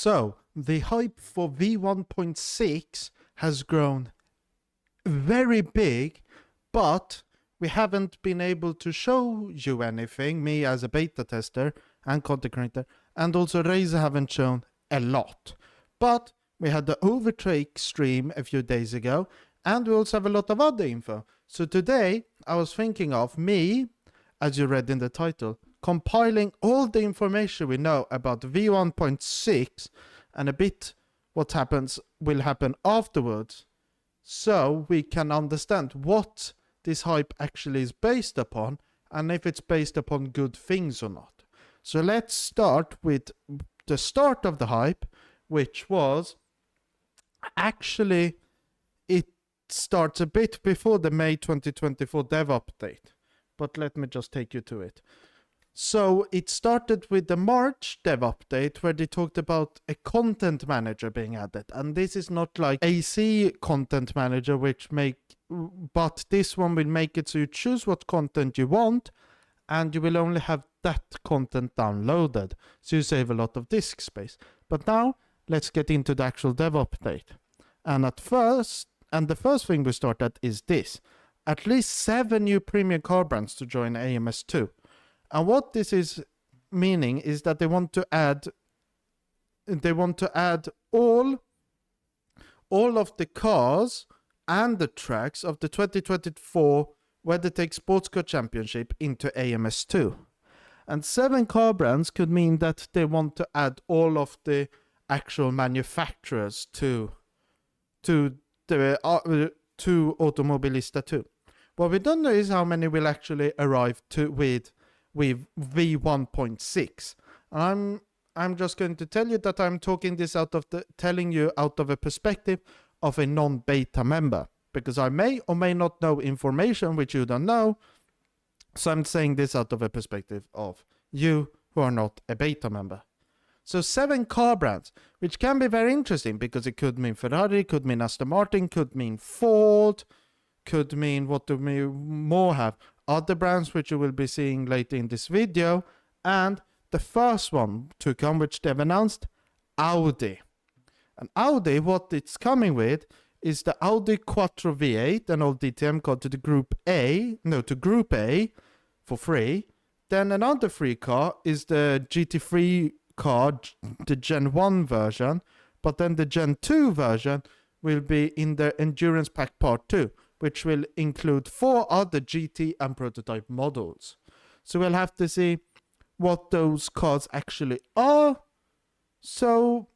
So, the hype for V1.6 has grown very big, but we haven't been able to show you anything, me as a beta tester and content creator, and also Reiza haven't shown a lot. But we had the Overtake stream a few days ago, and we also have a lot of other info. So today, I was thinking of me, as you read in the title, compiling all the information we know about V1.6 and a bit what will happen afterwards, so we can understand what this hype actually is based upon and if it's based upon good things or not. So let's start with the start of the hype, which was actually, it starts a bit before the May 2024 dev update, but let me just take you to it. So it started with the March dev update where they talked about a content manager being added, and this is not like AC content manager but this one will make it so you choose what content you want and you will only have that content downloaded, so you save a lot of disk space. But now let's get into the actual dev update. And the first thing we start at is this: at least 7 new premium car brands to join AMS2. And what this is meaning is that they want to add all of the cars and the tracks of the 2024 WeatherTech Sports Car Championship into AMS2. And 7 car brands could mean that they want to add all of the actual manufacturers to Automobilista 2. What we don't know is how many will actually arrive with V1.6. I'm just going to tell you that I'm telling you out of a perspective of a non-beta member, because I may or may not know information which you don't know. So I'm saying this out of a perspective of you who are not a beta member. So 7 car brands, which can be very interesting because it could mean Ferrari, could mean Aston Martin, could mean Ford, could mean what do we more have? Other brands which you will be seeing later in this video. And the first one to come, which they've announced, Audi. And Audi, what it's coming with is the Audi Quattro V8, an old DTM card to Group A for free. Then another free car is the GT3 car, the Gen 1 version, but then the Gen 2 version will be in the Endurance Pack Part 2, which will include 4 other GT and prototype models. So we'll have to see what those cars actually are. So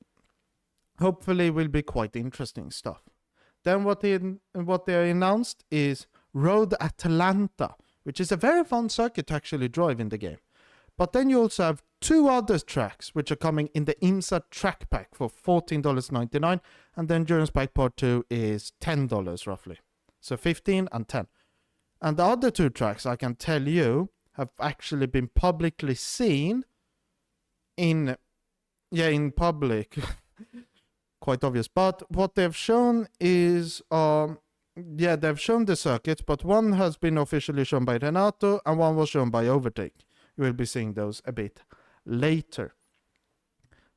hopefully will be quite interesting stuff. Then what they announced is Road Atlanta, which is a very fun circuit to actually drive in the game. But then you also have 2 other tracks which are coming in the IMSA track pack for $14.99, and the Endurance Pack Part 2 is $10 roughly. So 15 and 10. And the other 2 tracks, I can tell you, have actually been publicly seen in public. Quite obvious. But what they've shown is, they've shown the circuits, but one has been officially shown by Renato and one was shown by Overtake. You will be seeing those a bit later.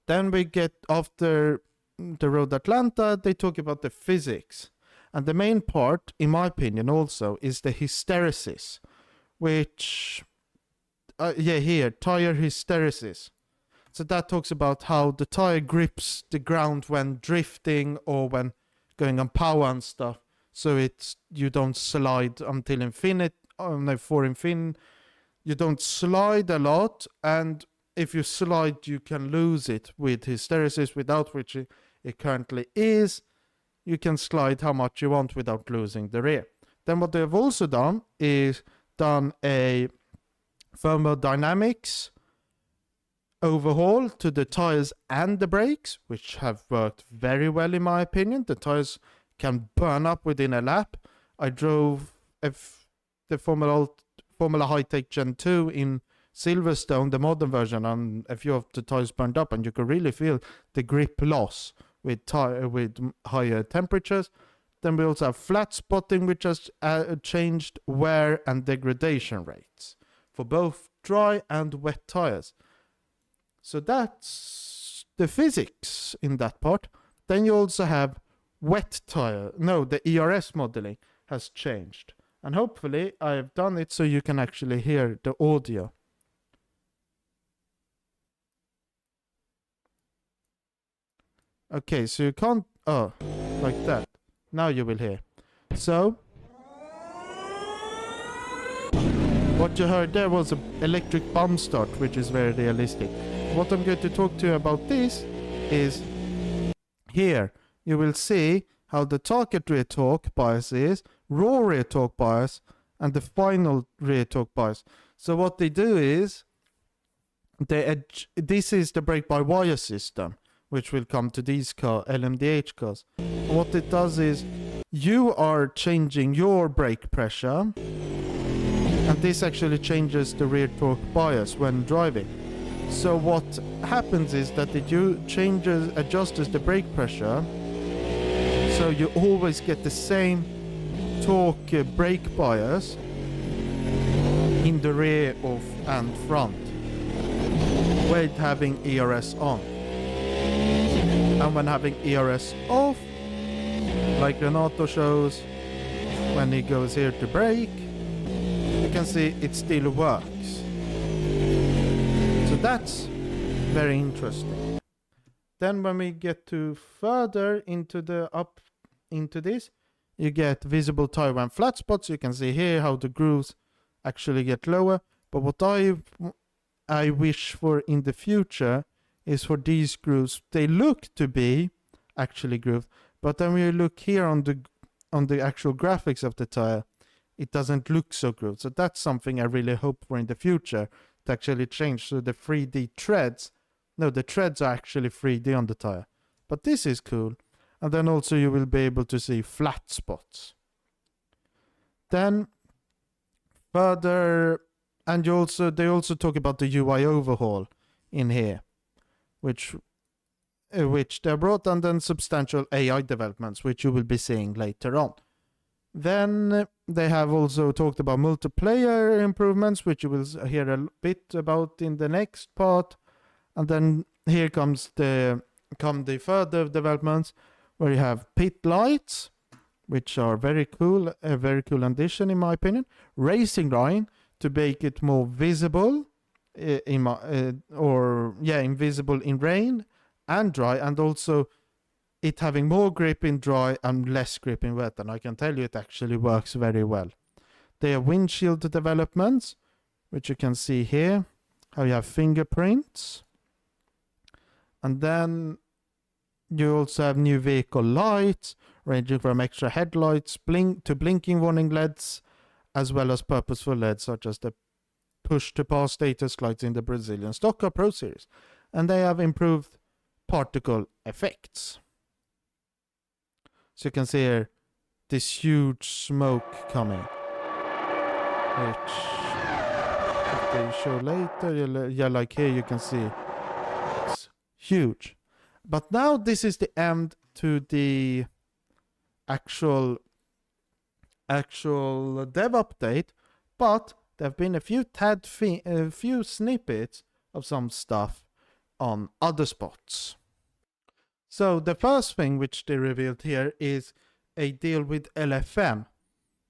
Then we get, after the Road Atlanta, they talk about the physics. And the main part, in my opinion also, is the hysteresis, which, here, tire hysteresis. So that talks about how the tire grips the ground when drifting or when going on power and stuff. So you don't slide until infinite, you don't slide a lot, and if you slide, you can lose it with hysteresis, without which it currently is. You can slide how much you want without losing the rear. Then what they've also done is done a thermodynamics overhaul to the tires and the brakes, which have worked very well in my opinion. The tires can burn up within a lap. I drove the Formula High Tech Gen 2 in Silverstone, the modern version, and a few of the tires burned up, and you could really feel the grip loss with higher temperatures. Then we also have flat spotting, which has changed wear and degradation rates for both dry and wet tires. So that's the physics in that part. Then you also have wet tire. No, the ERS modeling has changed. And hopefully I have done it so you can actually hear the audio. Okay, so you can't... Oh, like that. Now you will hear. So, what you heard there was an electric bump start, which is very realistic. What I'm going to talk to you about this is here. You will see how the target rear torque bias is, raw rear torque bias, and the final rear torque bias. So what they do is, this is the brake-by-wire system, which will come to these LMDH cars. What it does is, you are changing your brake pressure, and this actually changes the rear torque bias when driving. So what happens is that it adjusts the brake pressure, so you always get the same torque brake bias in the rear and front with having ERS on. And when having ERS off, like Renato shows, when he goes here to brake, you can see it still works. So that's very interesting. Then when we get to further into this, you get visible tire and flat spots. You can see here how the grooves actually get lower. But what I wish for in the future is for these grooves. They look to be actually grooved, but then when you look here on the actual graphics of the tire, it doesn't look so grooved. So that's something I really hope for in the future to actually change. So the 3D treads, no, the treads are actually 3D on the tire. But this is cool. And then also you will be able to see flat spots. Then further, and they also talk about the UI overhaul in here, which they brought, and then substantial AI developments, which you will be seeing later on. Then they have also talked about multiplayer improvements, which you will hear a bit about in the next part. And then here come the further developments, where you have pit lights, which are very cool, a very cool addition in my opinion. Racing line to make it more visible, invisible in rain and dry, and also it having more grip in dry and less grip in wet. And I can tell you it actually works very well. They have windshield developments, which you can see here, how you have fingerprints. And then you also have new vehicle lights, ranging from extra headlights to blinking warning LEDs, as well as purposeful LEDs, such as the push-to-pass status lights in the Brazilian Stock Car Pro Series. And they have improved particle effects. So you can see here this huge smoke coming, which if they show later, like here you can see it's huge. But now this is the end to the actual dev update, but there have been a few snippets of some stuff on other spots. So the first thing which they revealed here is a deal with LFM,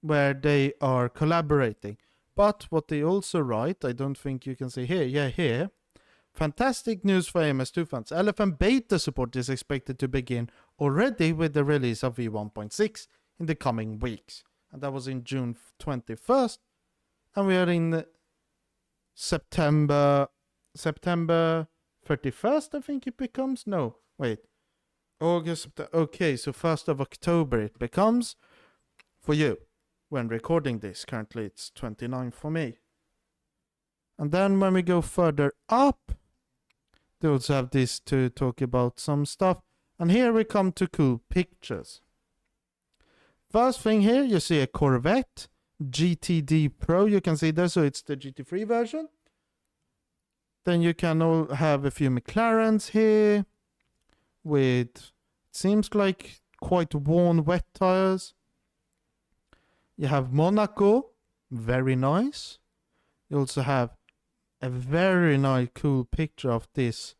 where they are collaborating. But what they also write, I don't think you can see here, here. Fantastic news for AMS2 fans. LFM beta support is expected to begin already with the release of V1.6 in the coming weeks. And that was in June 21st. And we are in September 31st, I think it becomes. No, wait. August, okay, so 1st of October it becomes for you when recording this. Currently it's 29 for me. And then when we go further up, they also have this to talk about some stuff. And here we come to cool pictures. First thing here, you see a Corvette GTD Pro. You can see there, so it's the GT3 version. Then you can all have a few McLarens here with, seems like quite worn wet tires. You have Monaco, very nice. You also have a very nice cool picture of this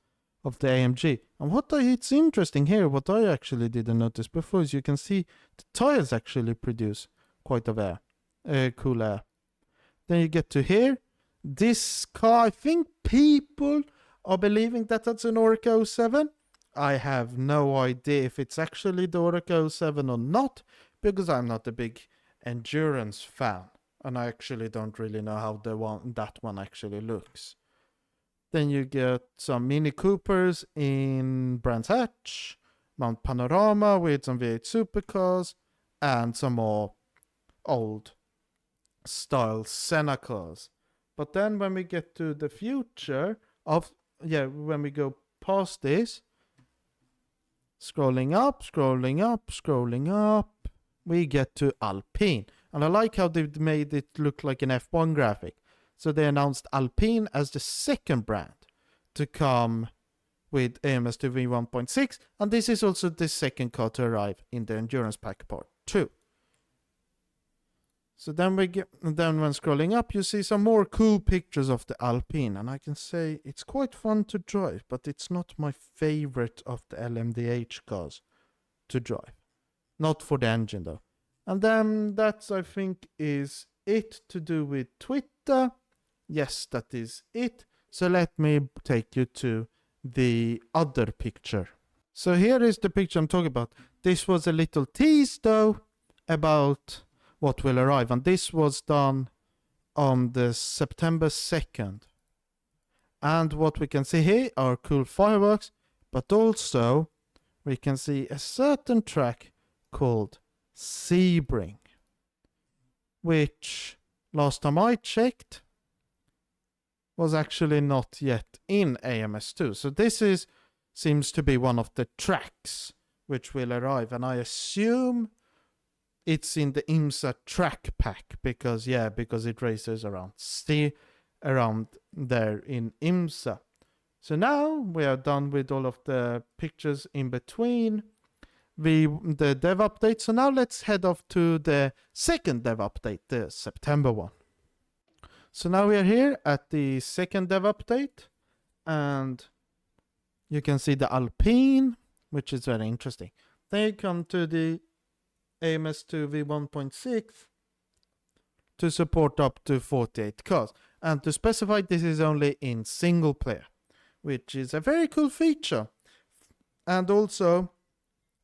of the AMG. And it's interesting here, what I actually didn't notice before is you can see the tires actually produce quite a cool air. Then you get to here. This car, I think people are believing that that's an Auric 07. I have no idea if it's actually the Auric 07 or not, because I'm not a big endurance fan. And I actually don't really know how that one actually looks. Then you get some Mini Coopers in Brands Hatch, Mount Panorama with some V8 supercars, and some more old style Senna cars. But then when we get to the future when we go past this, scrolling up, we get to Alpine. And I like how they made it look like an F1 graphic. So they announced Alpine as the second brand to come with AMS2 V1.6. And this is also the second car to arrive in the Endurance Pack Part 2. So then when scrolling up, you see some more cool pictures of the Alpine. And I can say it's quite fun to drive, but it's not my favorite of the LMDH cars to drive. Not for the engine though. And then that's, I think, is it to do with Twitter. Yes, that is it. So let me take you to the other picture. So here is the picture I'm talking about. This was a little tease though about what will arrive. And this was done on the September 2nd. And what we can see here are cool fireworks, but also we can see a certain track called Sebring, which last time I checked was actually not yet in AMS2. So this seems to be one of the tracks which will arrive, and I assume it's in the IMSA track pack because it races around there in IMSA. So now we are done with all of the pictures in between the dev update. So now let's head off to the second dev update, the September one. So now we are here at the second dev update, and you can see the Alpine, which is very interesting. Then you come to the AMS2 V1.6 to support up to 48 cars. And to specify, this is only in single player, which is a very cool feature. And also,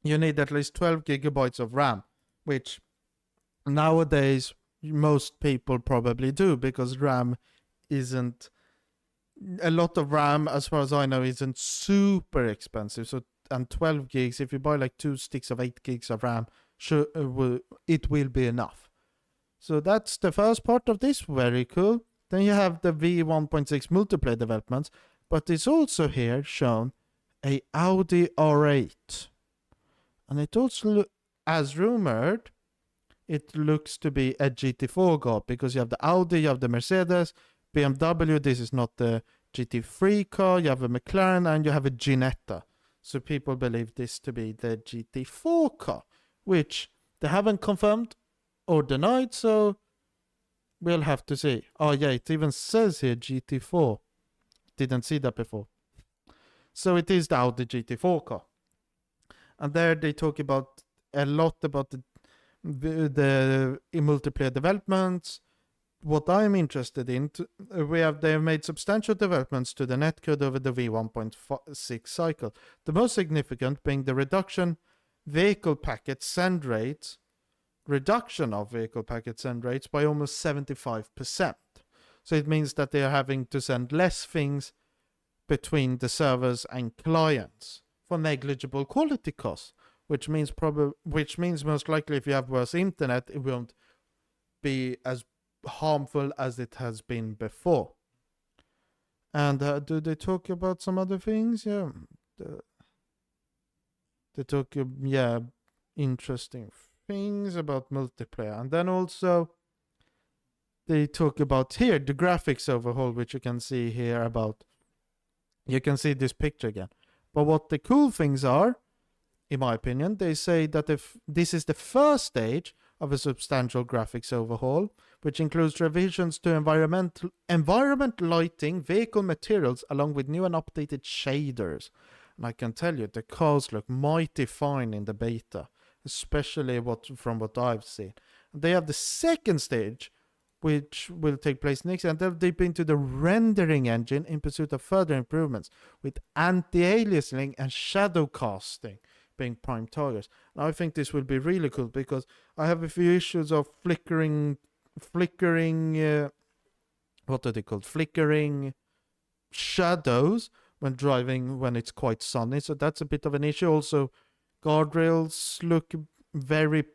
you need at least 12 gigabytes of RAM, which nowadays most people probably do, because RAM isn't, a lot of RAM, as far as I know, isn't super expensive. So, and 12 gigs, if you buy like 2 sticks of 8 gigs of RAM, it will be enough. So that's the first part of this, very cool. Then you have the V1.6 multiplayer developments, but it's also here shown a Audi R8. And it also, as rumored, it looks to be a GT4 car, because you have the Audi, you have the Mercedes, BMW, this is not the GT3 car, you have a McLaren, and you have a Ginetta. So people believe this to be the GT4 car, which they haven't confirmed or denied, so we'll have to see. Oh yeah, it even says here GT4. Didn't see that before. So it is the Audi GT4 car. And there they talk about a lot about the multiplayer developments. What I'm interested in, they have made substantial developments to the netcode over the V1.6 cycle. The most significant being the reduction of vehicle packet send rates by almost 75%. So it means that they are having to send less things between the servers and clients for negligible quality costs, which means most likely if you have worse internet, it won't be as harmful as it has been before. And do they talk about some other things? Yeah, they talk interesting things about multiplayer. And then also they talk about here the graphics overhaul, which you can see here about. You can see this picture again. But what the cool things are, in my opinion, they say that if this is the first stage of a substantial graphics overhaul, which includes revisions to environment lighting, vehicle materials, along with new and updated shaders. And I can tell you, the cars look mighty fine in the beta, especially from what I've seen. They have the second stage, which will take place next, and they'll deep into the rendering engine in pursuit of further improvements, with anti-aliasing and shadow casting being prime targets. And I think this will be really cool because I have a few issues of flickering, what are they called? Flickering shadows when driving when it's quite sunny. So that's a bit of an issue. Also, guardrails look very,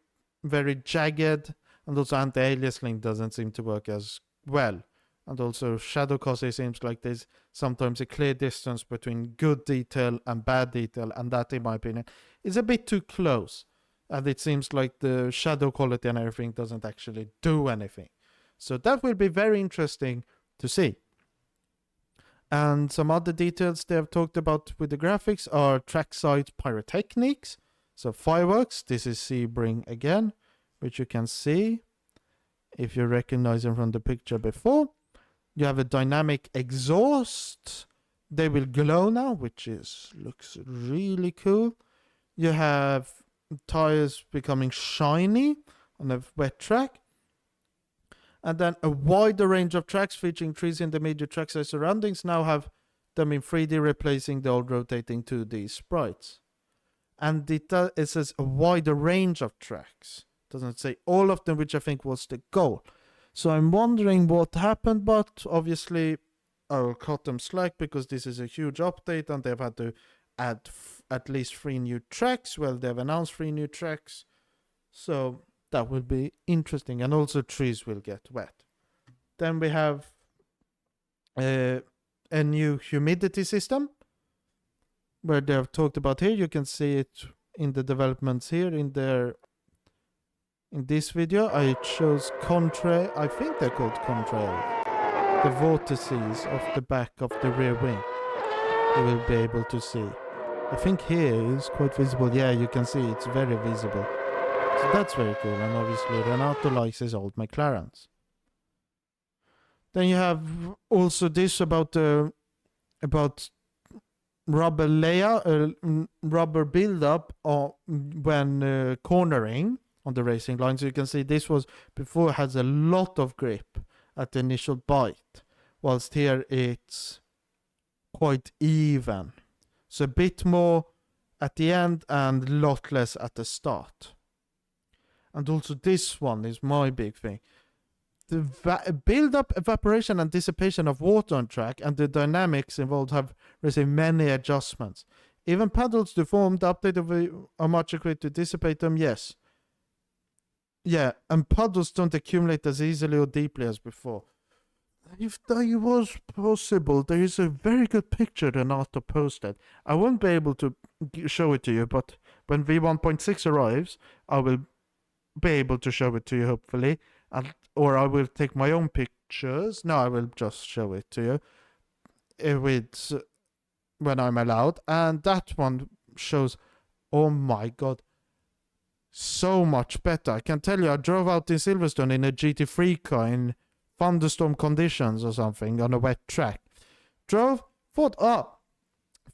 very jagged, and also anti-aliasing doesn't seem to work as well. And also shadow casting seems like there's sometimes a clear distance between good detail and bad detail, and that, in my opinion, is a bit too close. And it seems like the shadow quality and everything doesn't actually do anything. So that will be very interesting to see. And some other details they have talked about with the graphics are trackside pyrotechnics. So fireworks, this is Sebring again, which you can see if you recognize them from the picture before. You have a dynamic exhaust. They will glow now, which looks really cool. You have tires becoming shiny on a wet track. And then a wider range of tracks featuring trees in the major trackside surroundings now have them in 3D, replacing the old rotating 2D sprites. And it says a wider range of tracks. It doesn't say all of them, which I think was the goal. So I'm wondering what happened, but obviously I'll cut them slack because this is a huge update and they've had to add at least 3 new tracks. Well, they've announced 3 new tracks. So that will be interesting. And also trees will get wet. Then we have a new humidity system where they have talked about here. You can see it in the developments here in this video. I chose contrail. I think they're called contrail. The vortices of the back of the rear wing. You will be able to see. I think here is quite visible. Yeah, you can see it's very visible. So that's very cool. And obviously Renato likes his old McLarens. Then you have also this about rubber layout, rubber buildup when cornering on the racing line. So you can see this was before it has a lot of grip at the initial bite, whilst here it's quite even. So a bit more at the end and a lot less at the start. And also this one is my big thing. The build-up, evaporation and dissipation of water on track and the dynamics involved have received many adjustments. Even paddles deformed, the update are much equipped to dissipate them, yes. Yeah, and puddles don't accumulate as easily or deeply as before. If that was possible, there is a very good picture Renato posted. I won't be able to show it to you, but when V1.6 arrives, I will be able to show it to you, hopefully. Or I will take my own pictures. No, I will just show it to you when I'm allowed. And that one shows, oh my god, so much better. I can tell you, I drove out in Silverstone in a GT3 car in thunderstorm conditions or something on a wet track. Drove, thought,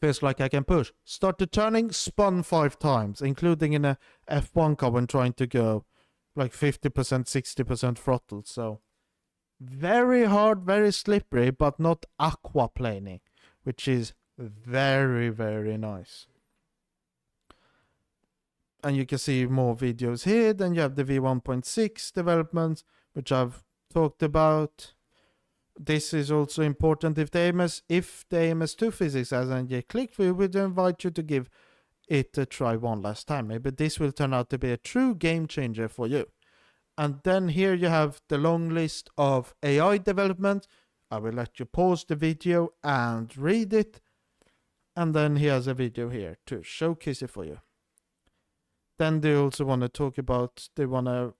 feels like I can push. Started turning, spun 5 times, including in a F1 car when trying to go like 50%, 60% throttle. So very hard, very slippery, but not aquaplaning, which is very, very nice. And you can see more videos here. Then you have the V1.6 development, which I've talked about. This is also important. If the AMS2 physics hasn't yet clicked, we would invite you to give it a try one last time. Maybe this will turn out to be a true game changer for you. And then here you have the long list of AI development. I will let you pause the video and read it. And then here's a video here to showcase it for you. Then they also want to talk about, they want to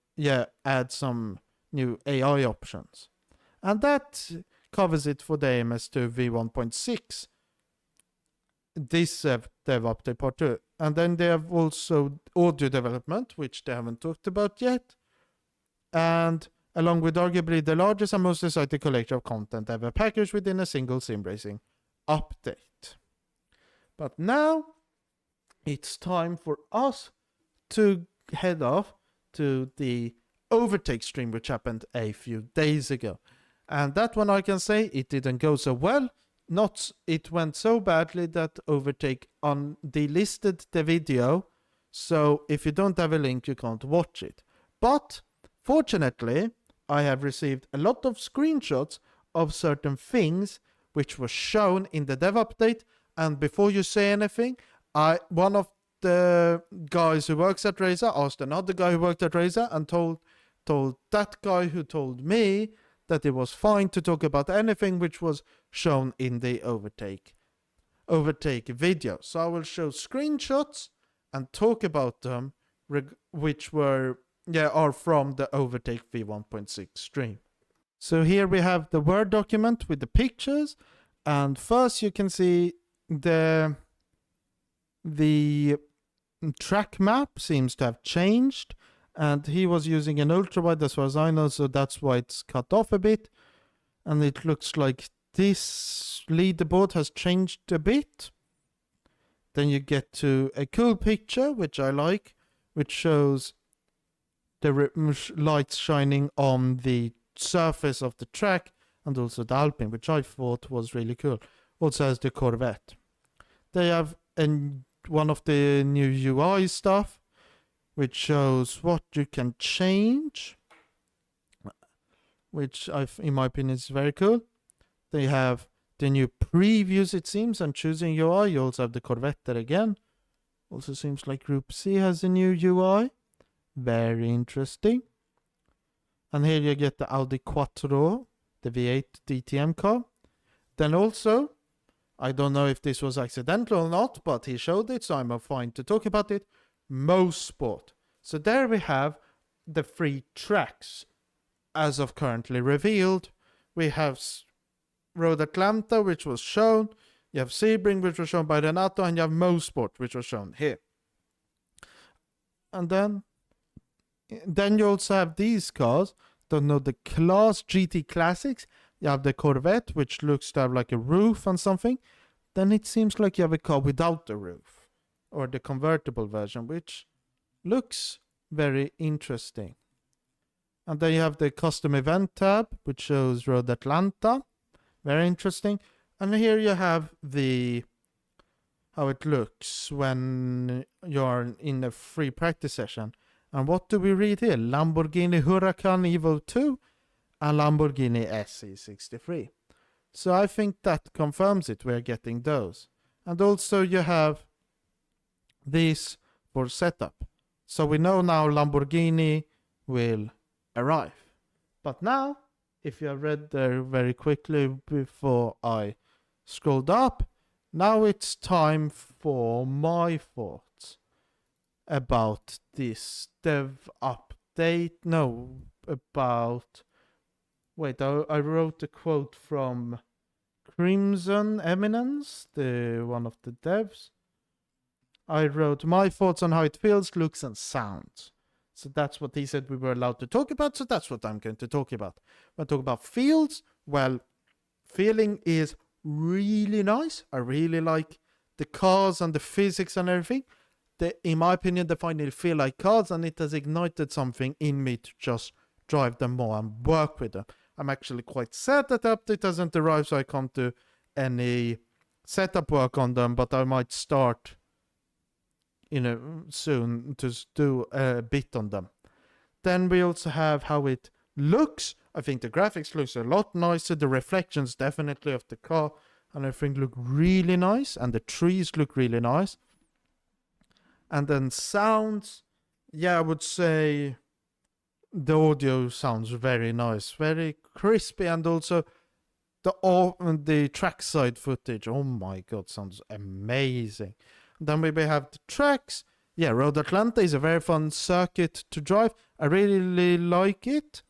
add some new AI options. And that covers it for the AMS2 V1.6. This dev update part 2. And then they have also audio development, which they haven't talked about yet. and along with arguably the largest and most exciting collection of content ever packaged within a single sim racing update. But now it's time for us to head off to the Overtake stream, which happened a few days ago. And that one, I can say, it didn't go so well. It went so badly that Overtake delisted the video. So if you don't have a link, you can't watch it. But fortunately, I have received a lot of screenshots of certain things which were shown in the dev update. And before you say anything, one of the guys who works at Reiza asked another guy who worked at Reiza and told that guy who told me that it was fine to talk about anything which was shown in the Overtake video. So I will show screenshots and talk about them, which are from the Overtake V1.6 stream. So here we have the Word document with the pictures, and first you can see the track map seems to have changed, and he was using an ultra wide as far as I know, so that's why it's cut off a bit. And it looks like this leaderboard has changed a bit. Then you get to a cool picture, which I like, which shows the lights shining on the surface of the track and also the Alpine, which I thought was really cool. Also has the Corvette. They have one of the new UI stuff, which shows what you can change, which in my opinion is very cool. They have the new previews, it seems, and choosing UI. You also have the Corvette there again. Also seems like Group C has a new UI. Very interesting. And here you get the Audi Quattro, the V8 DTM car. Then also, I don't know if this was accidental or not, but he showed it, so I'm fine to talk about it. Motherboard. So there we have the 3 tracks as of currently revealed. We have Road Atlanta, which was shown. You have Sebring, which was shown by Renato, and you have Motherboard, which was shown here. And then you also have these cars. Don't know, the Class GT Classics. You have the Corvette, which looks to have like a roof and something. Then it seems like you have a car without the roof, or the convertible version, which looks very interesting. And then you have the custom event tab, which shows Road Atlanta. Very interesting. And here you have how it looks when you're in a free practice session. And what do we read here? Lamborghini Huracan Evo 2 and Lamborghini SE63. So I think that confirms it. We're getting those. And also you have these for setup. So we know now Lamborghini will arrive. But now, if you have read there very quickly before I scrolled up, now it's time for my thoughts about this dev update. No, about... Wait, I wrote a quote from Crimson Eminence, one of the devs. I wrote my thoughts on how it feels, looks, and sounds. So that's what he said we were allowed to talk about, so that's what I'm going to talk about. When I talk about feels, well, feeling is really nice. I really like the cars and the physics and everything. In my opinion, they finally feel like cars, and it has ignited something in me to just drive them more and work with them. I'm actually quite sad that the update hasn't arrived, so I can't do any setup work on them, but I might start soon to do a bit on them. Then we also have how it looks. I think the graphics looks a lot nicer. The reflections definitely of the car and everything look really nice, and the trees look really nice. And then sounds, I would say the audio sounds very nice, very crispy, and also the trackside footage, oh my god, sounds amazing. Then we have the tracks. Road Atlanta is a very fun circuit to drive. I really like it,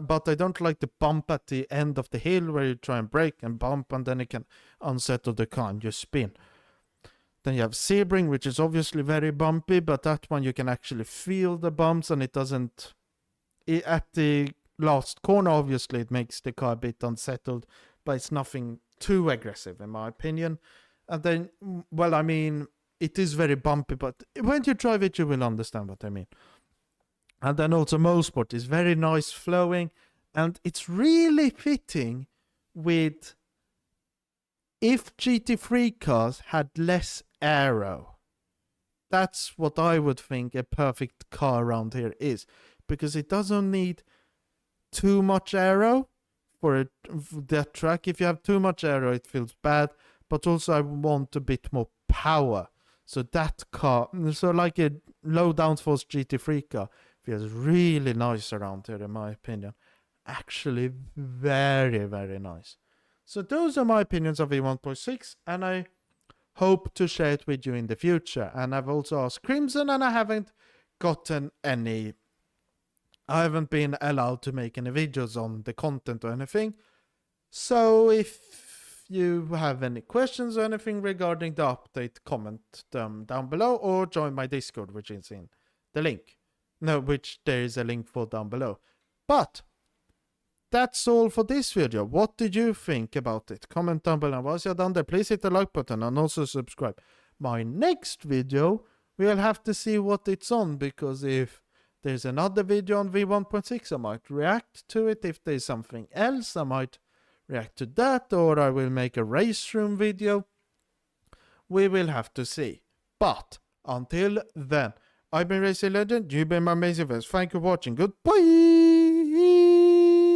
but I don't like the bump at the end of the hill where you try and brake and bump, and then it can unsettle the car and you spin. Then you have Sebring, which is obviously very bumpy, but that one you can actually feel the bumps and it doesn't at the last corner, obviously, it makes the car a bit unsettled, but it's nothing too aggressive, in my opinion. And then, well, I mean, it is very bumpy, but when you drive it, you will understand what I mean. And then also Motherboard is very nice flowing, and it's really fitting with if GT3 cars had less aero. That's what I would think a perfect car around here is, because it doesn't need too much aero for that track. If you have too much aero, it feels bad, but also I want a bit more power. So that car, so like a low downforce GT3 car, feels really nice around here, in my opinion. Actually, very, very nice. So those are my opinions of V1.6, and I hope to share it with you in the future. And I've also asked Crimson, and I haven't gotten any. I haven't been allowed to make any videos on the content or anything. So if you have any questions or anything regarding the update, comment them down below or join my Discord, which is in the link. No, which there is a link for down below. But that's all for this video. What did you think about it? Comment down below. Once you're done there, please hit the like button and also subscribe. My next video, we'll have to see what it's on, because if there's another video on V1.6, I might react to it. If there's something else, I might react to that, or I will make a race room video. We will have to see. But until then, I've been Racing Legend, you've been my amazing viewers. Thank you for watching. Goodbye!